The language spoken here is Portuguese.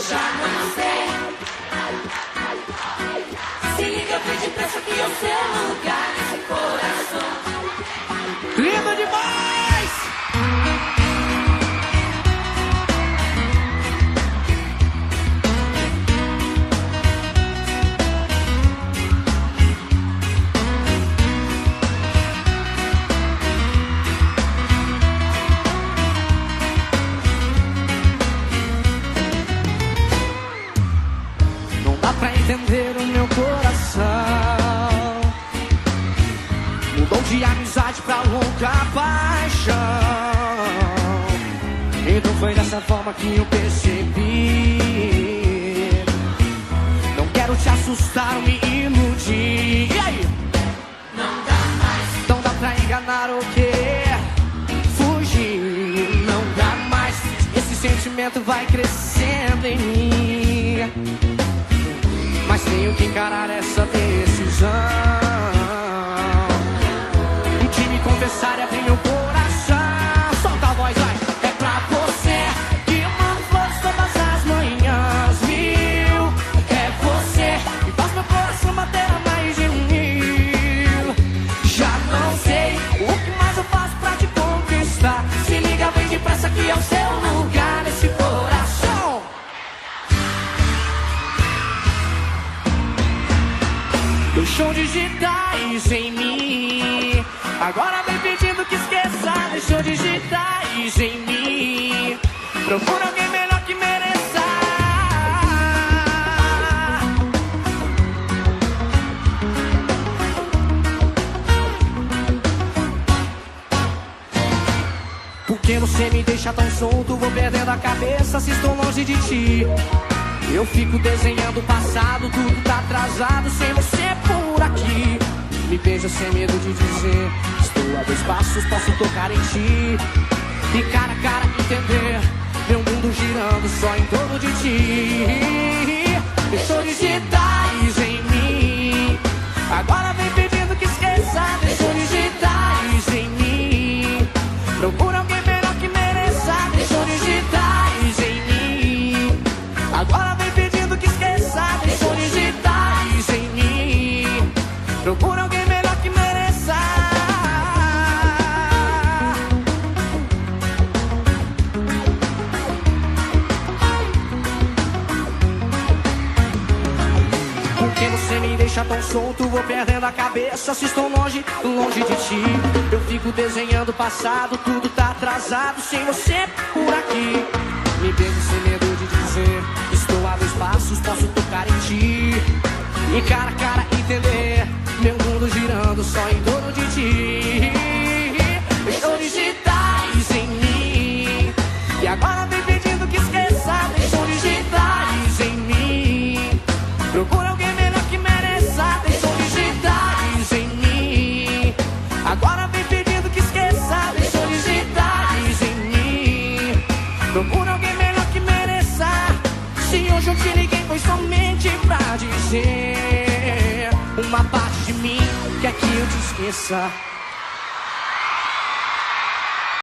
Já não sei. Se liga bem depressa que é o seu lugar nesse coração. Lindo demais! Não dá pra entender o meu coração. Mudou de amizade pra louca paixão. Então foi dessa forma que eu percebi. Não quero te assustar ou me iludir. E aí? Não dá mais. Não dá pra enganar ou querer fugir. Não dá mais. Esse sentimento vai crescendo em mim. Mas tenho que encarar essa decisão de me confessar e abrir meu coração. Solta a voz, vai. É pra você que eu mando flores todas as manhãs, viu? É você que faz meu coração bater a mais de 1000. Já não sei o que mais eu faço pra te conquistar. Se liga bem depressa que é o seu lugar nesse coração. Deixou digitais em mim. Agora vem pedindo que esqueça. Deixou digitais em mim. Procura alguém melhor que mereça. Porque você me deixa tão solto, vou perdendo a cabeça se estou longe de ti. Eu fico desenhando o passado, tudo tá atrasado sem você por aqui. Me beija sem medo de dizer, estou a 2 passos, posso tocar em ti. E cara a cara entender, meu mundo girando só em torno de ti. Deixou digitais em mim. Agora vem pedindo que esqueça. Deixou digitais em mim. Procura alguém melhor que mereça. Deixou digitais em mim. Agora vem pedindo que esqueça. Deixou digitais em mim. Procura alguém melhor que mereça. Porque você me deixa tão solto, vou perdendo a cabeça se estou longe, longe de ti. Eu fico desenhando o passado, tudo tá atrasado sem você por aqui. Me beijo sem medo de dizer, estou a 2 passos, posso tocar em ti. E cara a cara entender, meu mundo girando só em torno de ti. Deixou digitais em mim. E agora vem pedindo que esqueça. Deixou digitais em mim. Procura alguém melhor que mereça. Deixou digitais em mim. Agora vem pedindo que esqueça. Deixou digitais em mim. Procura alguém melhor que mereça. Se hoje eu te liguei foi somente pra dizer uma parte de mim quer que eu te esqueça.